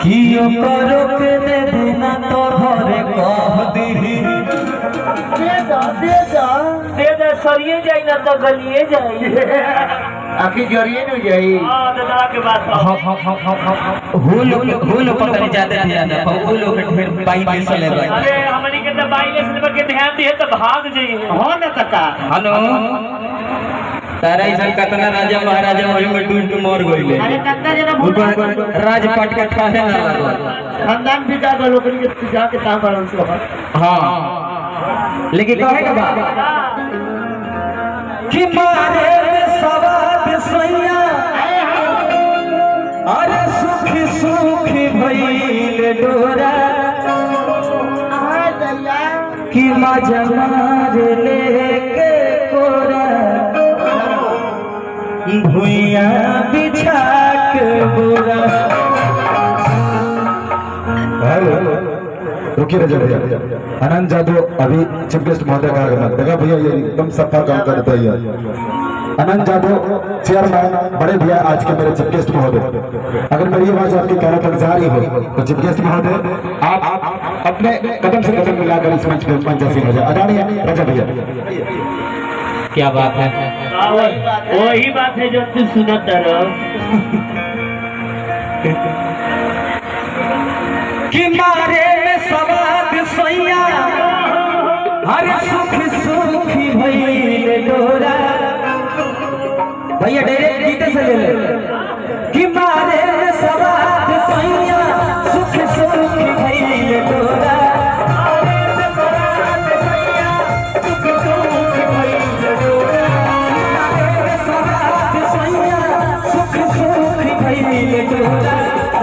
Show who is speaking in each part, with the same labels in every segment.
Speaker 1: कियो करो के दे देना तो घरे कह दीही
Speaker 2: दे दे सरिये जाई ना तो गलिए जाई
Speaker 3: आखिर जरिए न जाई।
Speaker 2: हां दादा के बात
Speaker 1: हुल पता नहीं जाते थे ज्यादा हुल के ढेर बाई दे चले गए।
Speaker 2: अरे हमनी के तो बाई ले के ध्यान दिए तो भाग जाई
Speaker 3: हो न तका।
Speaker 1: हेलो तारा इसन कतना राजा महाराजा वही में डूब के मर गइले।
Speaker 3: अरे कतना जना
Speaker 1: ऊपर राजपाट के ठाहे ना लागल
Speaker 3: खानदान भी का लोग के जाके काम करन से।
Speaker 1: हां लेकिन कहे के बात कि मारे में सवाद सैया अरे सुखी सुखी भइल डोरा कि मजा मार लेके कोरा भुइया बिछा के बोरा।
Speaker 4: रुकिए रजा भैया, आनंद जादव अभी चीफ गेस्ट महोदय का आगमन देखा भैया, ये एकदम सफा काम करता है। आनंद जादव चेयरमैन बड़े भैया आज के मेरे चीफ गेस्ट महोदय। अगर मेरी आवाज आपके कानों तक जा रही हो तो चीफ गेस्ट महोदय आप अपने कदम से कदम मिलाकर इस मंच पे मंचासीन हो जाए। आदरणीय रजा भैया।
Speaker 1: क्या बात है?
Speaker 2: वही बात है जो तू सुनत रहो
Speaker 1: कि मारे में सवाद सैया हर सुखी सुखी भइल डोरा। भैया डायरेक्ट गीते से ले ले कि मारे में सवाद सैया सुखी सुखी भइल डोरा।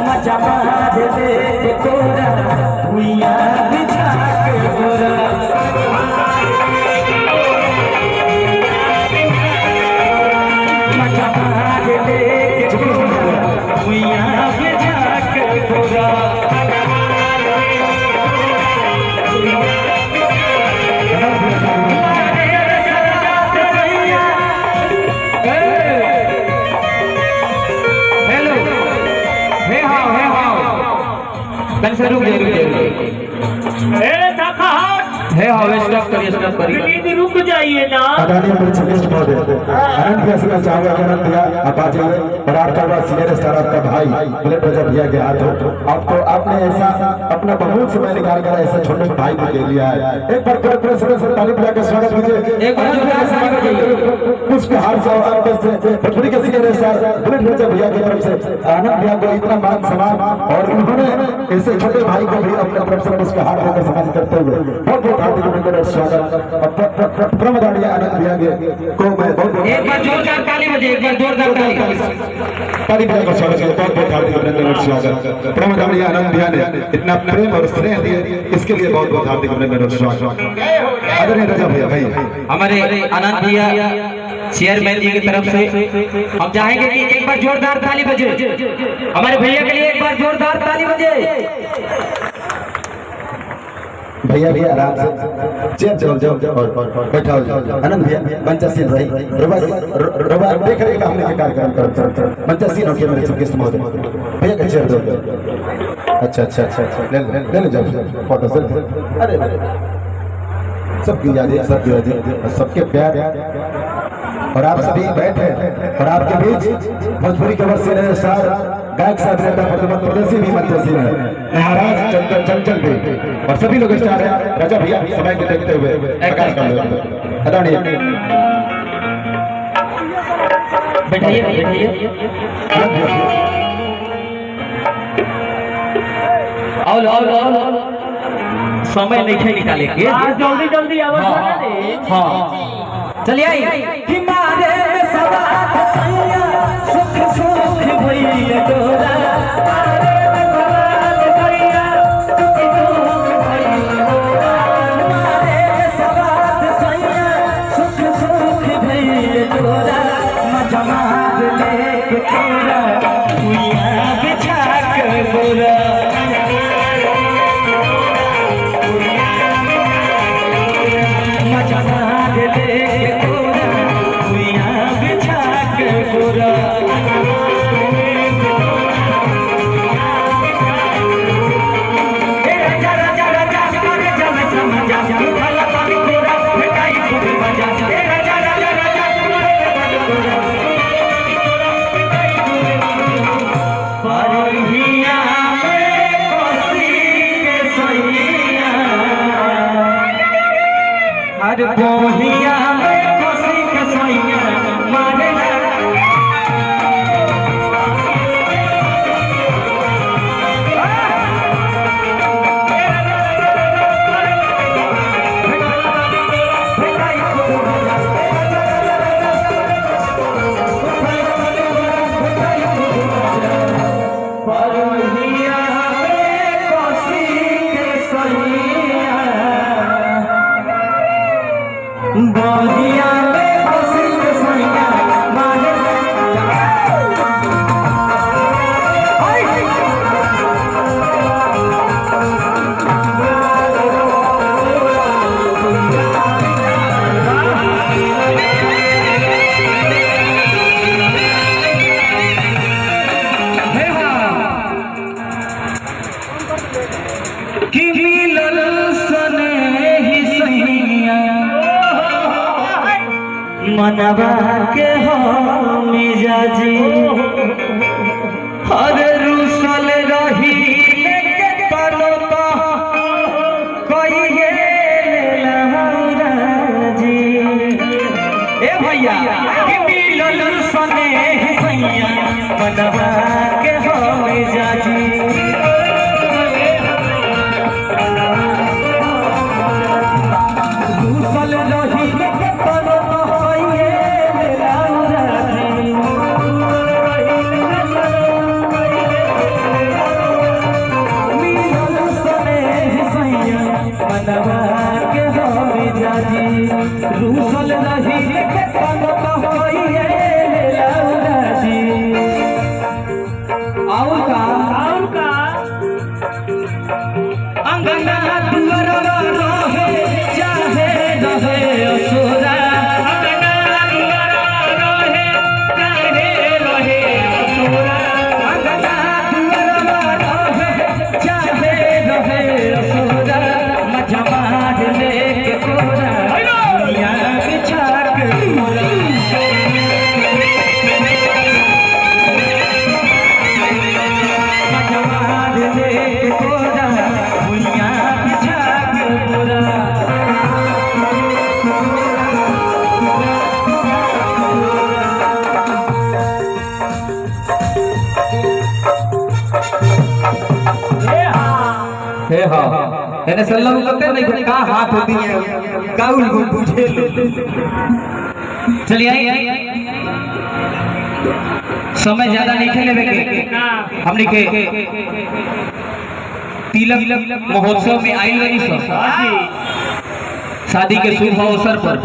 Speaker 1: मजा मार ले कोरा भुइया बिछा के गोरा। मजा मार ले कोरा भुइया बिछा के गोरा। रुक
Speaker 2: करिए रुक जाइए ना।
Speaker 4: आदरणीय मेरे चीफ गेस्ट महोदय आनंद भैया से चाहूंगा कि आनंद भैया आप आ जाइए और आपका सीनियर स्टार आपका भाई बुलेट रजा भैया के हाथ हो। आपको आपने ऐसा अपना बहुत समय निकाल कर ऐसा छोटे भाई को दे लिया है। एक बार पूरे से ताली बजा के स्वागत कीजिए। एक बार पुष्पहार से और भोजपुरी के सीनियर स्टार बुलेट रजा भैया की तरफ से आनंद भैया को इतना मान सम्मान और उन्होंने ऐसे छोटे भाई को भी अपने तरफ से पुष्पहार देकर सम्मान करते हुए बहुत बहुत हार्दिक अभिनंदन और स्वागत। प्रमदानीय आनंद भैया को मैं बहुत
Speaker 1: एक बार जोरदार ताली बजे, एक बार जोरदार
Speaker 4: ताली बजा कर स्वागत करता हूं। बहुत हार्दिक अभिनंदन और स्वागत। प्रमदानीय आनंद भैया ने इतना प्रेम और स्नेह दिए, इसके लिए बहुत बहुत हार्दिक अभिनंदन और स्वागत। आदरणीय रजा भैया भाई
Speaker 1: हमारे आनंद भैया चेयरमैन जी की तरफ से हम चाहेंगे कि एक बार जोरदार ताली बजे हमारे भैया के लिए। एक बार जोरदार ताली बजे।
Speaker 4: भैया भी आराम से चेयर जाओ और बैठा हो जाओ। आनंद भैया मंचासीन भाई रवा देख रहे हैं हमने कार्यक्रम कर मंचासीन हो गया मेरे चीफ गेस्ट महोदय। भैया का चेयर दो। अच्छा ले जाओ फोटो सेल्फी। अरे सबकी यादें सबके प्यार और आप सभी बैठे और आपके बीच भोजपुरी के सीनियर स्टार गायक साहब नेता प्रतिमत प्रदेशी भी मंचासीन है। महाराज चंचल भी और सभी लोग स्टार है। राजा भैया समय को देखते हुए प्रकाश कर लो। आदरणीय
Speaker 1: बैठाइए आओ समय नहीं निकाले के
Speaker 2: जल्दी आवाज।
Speaker 1: हाँ चलिए आई कि मारे में सवाद सैया सुख सुख भइल डोरा। मजा मार ले कोरा भुइया बिछा के गोरा। मजा मार ले कोरा भुइया बिछा के गोरा। बगिया में कोसी के सैया मारे बगिया में कोसी के सैया मारे कि मिलल सने ही सैया मनवा के हो मिजाजी हर रुसल रही के तनो तो कहिए लहराजी ए भैया कि मिलल सने ही सैया मनवा के हो मिजाजी रूसल रही के तनो तो होइए लौराजी और का अंगना दुआरवा रहे चाहे रहे असुरा अंगना दुआरवा रहे चाहे रहे असुरा अंगना दुआरवा रहे चाहे रहे असुरा मजमाद लेके कोरा दुनिया के छाक मोरा मजमाद लेके कोरा दुनिया के छाक मोरा हे हाँ एने सल्लम करते नहीं का हाथ होती है काउल को पूछे चलिए समय ज्यादा नहीं खेले के हमने के तिलक महोत्सव में आइल रही सब शादी के शुभ अवसर पर